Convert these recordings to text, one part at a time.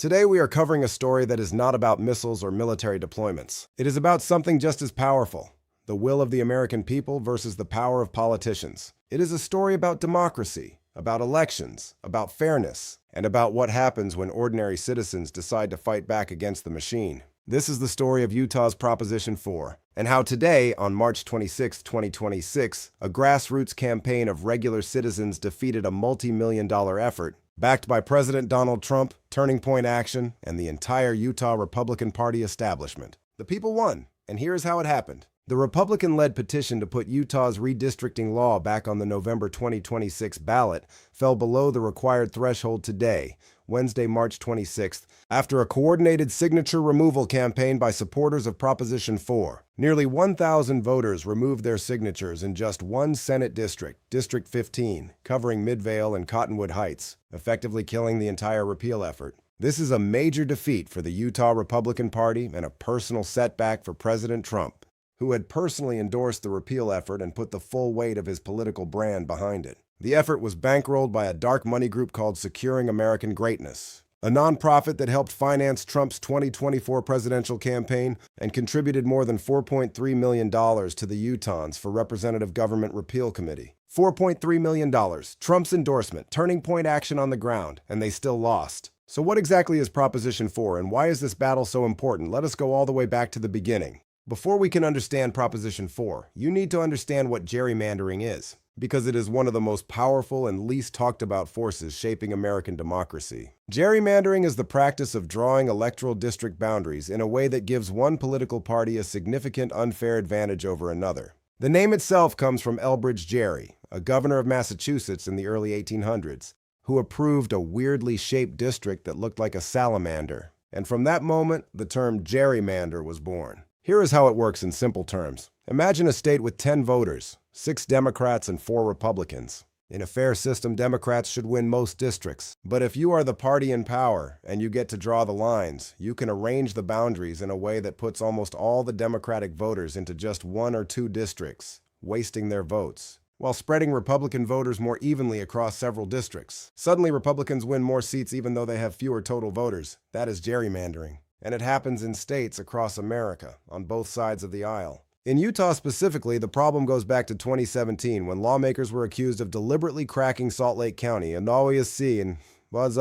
Today we are covering a story that is not about missiles or military deployments. It is about something just as powerful: the will of the American people versus the power of politicians. It is a story about democracy, about elections, about fairness, and about what happens when ordinary citizens decide to fight back against the machine. This is the story of Utah's Proposition 4, and how today, on March 26, 2026, a grassroots campaign of regular citizens defeated a multi-million-dollar effort backed by President Donald Trump, Turning Point Action, and the entire Utah Republican Party establishment. The people won, and here's how it happened. The Republican-led petition to put Utah's redistricting law back on the November 2026 ballot fell below the required threshold today, Wednesday, March 26th, after a coordinated signature removal campaign by supporters of Proposition 4. Nearly 1,000 voters removed their signatures in just one Senate district, District 15, covering Midvale and Cottonwood Heights, effectively killing the entire repeal effort. This is a major defeat for the Utah Republican Party and a personal setback for President Trump, who had personally endorsed the repeal effort and put the full weight of his political brand behind it. The effort was bankrolled by a dark money group called Securing American Greatness, a nonprofit that helped finance Trump's 2024 presidential campaign and contributed more than $4.3 million to the Utahns for Representative Government Repeal Committee. $4.3 million, Trump's endorsement, Turning Point Action on the ground, and they still lost. So what exactly is Proposition 4, and why is this battle so important? Let us go all the way back to the beginning. Before we can understand Proposition 4, you need to understand what gerrymandering is, because it is one of the most powerful and least talked about forces shaping American democracy. Gerrymandering is the practice of drawing electoral district boundaries in a way that gives one political party a significant unfair advantage over another. The name itself comes from Elbridge Gerry, a governor of Massachusetts in the early 1800s, who approved a weirdly shaped district that looked like a salamander. And from that moment, the term gerrymander was born. Here is how it works in simple terms. Imagine a state with 10 voters, 6 Democrats and 4 Republicans. In a fair system, Democrats should win most districts. But if you are the party in power and you get to draw the lines, you can arrange the boundaries in a way that puts almost all the Democratic voters into just 1 or 2 districts, wasting their votes, while spreading Republican voters more evenly across several districts. Suddenly, Republicans win more seats even though they have fewer total voters. That is gerrymandering. And it happens in states across America, on both sides of the aisle. In Utah specifically, the problem goes back to 2017, when lawmakers were accused of deliberately cracking Salt Lake County, and always seeing the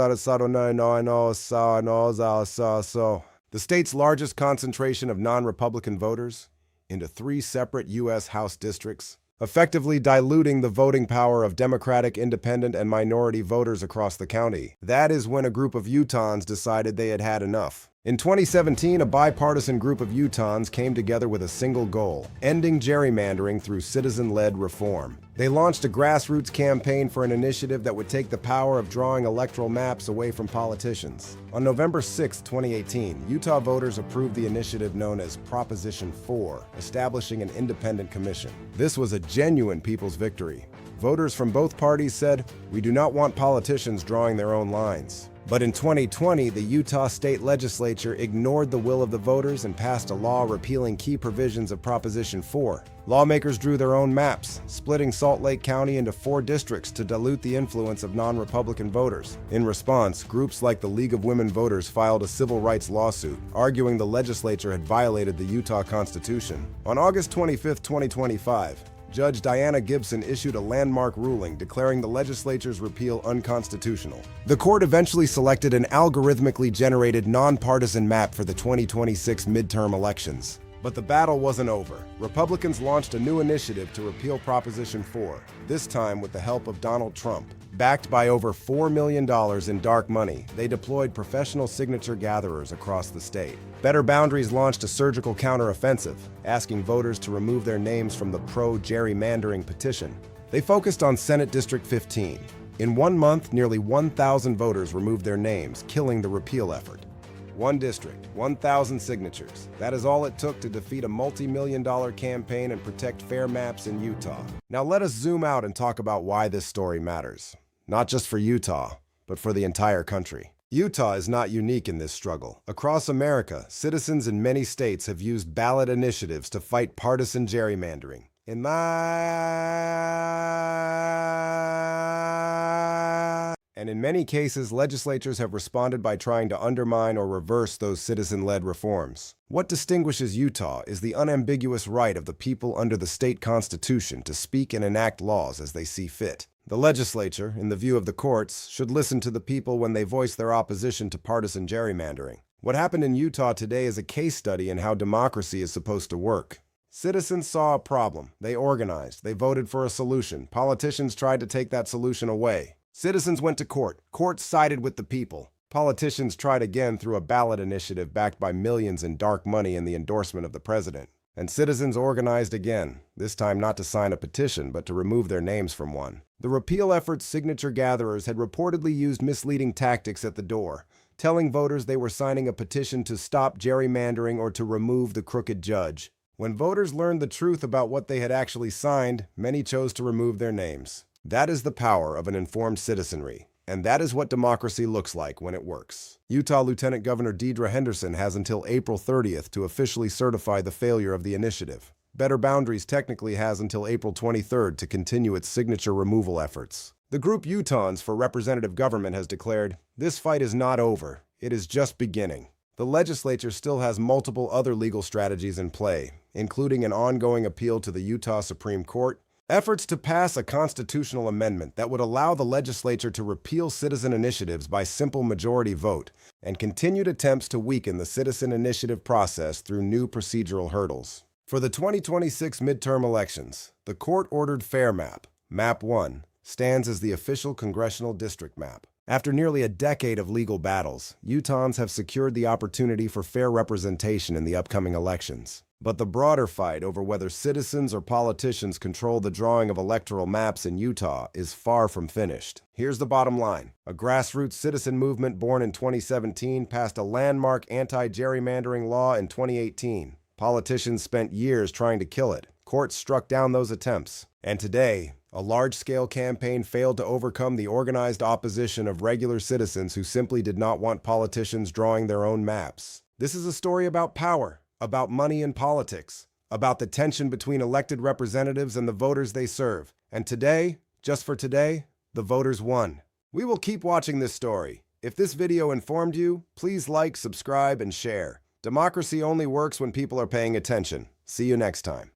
state's largest concentration of non-Republican voters into 3 separate U.S. House districts, effectively diluting the voting power of Democratic, independent, and minority voters across the county. That is when a group of Utahns decided they had had enough. In 2017, a bipartisan group of Utahns came together with a single goal: ending gerrymandering through citizen-led reform. They launched a grassroots campaign for an initiative that would take the power of drawing electoral maps away from politicians. On November 6, 2018, Utah voters approved the initiative known as Proposition 4, establishing an independent commission. This was a genuine people's victory. Voters from both parties said, "We do not want politicians drawing their own lines." But in 2020, the Utah State Legislature ignored the will of the voters and passed a law repealing key provisions of Proposition 4. Lawmakers drew their own maps, splitting Salt Lake County into 4 districts to dilute the influence of non-Republican voters. In response, groups like the League of Women Voters filed a civil rights lawsuit, arguing the legislature had violated the Utah Constitution. On August 25, 2025, Judge Diana Gibson issued a landmark ruling declaring the legislature's repeal unconstitutional. The court eventually selected an algorithmically generated nonpartisan map for the 2026 midterm elections. But the battle wasn't over. Republicans launched a new initiative to repeal Proposition 4, this time with the help of Donald Trump. Backed by over $4 million in dark money, they deployed professional signature gatherers across the state. Better Boundaries launched a surgical counteroffensive, asking voters to remove their names from the pro-gerrymandering petition. They focused on Senate District 15. In 1 month, nearly 1,000 voters removed their names, killing the repeal effort. 1 district, 1,000 signatures. That is all it took to defeat a multi-million-dollar campaign and protect fair maps in Utah. Now let us zoom out and talk about why this story matters. Not just for Utah, but for the entire country. Utah is not unique in this struggle. Across America, citizens in many states have used ballot initiatives to fight partisan gerrymandering. And in many cases, legislatures have responded by trying to undermine or reverse those citizen-led reforms. What distinguishes Utah is the unambiguous right of the people under the state constitution to speak and enact laws as they see fit. The legislature, in the view of the courts, should listen to the people when they voice their opposition to partisan gerrymandering. What happened in Utah today is a case study in how democracy is supposed to work. Citizens saw a problem. They organized. They voted for a solution. Politicians tried to take that solution away. Citizens went to court. Courts sided with the people. Politicians tried again through a ballot initiative backed by millions in dark money and the endorsement of the president. And citizens organized again, this time not to sign a petition, but to remove their names from one. The repeal effort's signature gatherers had reportedly used misleading tactics at the door, telling voters they were signing a petition to stop gerrymandering or to remove the crooked judge. When voters learned the truth about what they had actually signed, many chose to remove their names. That is the power of an informed citizenry, and that is what democracy looks like when it works. Utah Lieutenant Governor Deidre Henderson has until April 30th to officially certify the failure of the initiative. Better Boundaries technically has until April 23rd to continue its signature removal efforts. The group Utahns for Representative Government has declared, "This fight is not over. It is just beginning." The legislature still has multiple other legal strategies in play, including an ongoing appeal to the Utah Supreme Court, efforts to pass a constitutional amendment that would allow the legislature to repeal citizen initiatives by simple majority vote, and continued attempts to weaken the citizen initiative process through new procedural hurdles. For the 2026 midterm elections, the court-ordered FAIR map, Map 1, stands as the official congressional district map. After nearly a decade of legal battles, Utahns have secured the opportunity for fair representation in the upcoming elections. But the broader fight over whether citizens or politicians control the drawing of electoral maps in Utah is far from finished. Here's the bottom line. A grassroots citizen movement born in 2017 passed a landmark anti-gerrymandering law in 2018. Politicians spent years trying to kill it. Courts struck down those attempts. And today, a large-scale campaign failed to overcome the organized opposition of regular citizens who simply did not want politicians drawing their own maps. This is a story about power, about money in politics, about the tension between elected representatives and the voters they serve. And today, just for today, the voters won. We will keep watching this story. If this video informed you, please like, subscribe, and share. Democracy only works when people are paying attention. See you next time.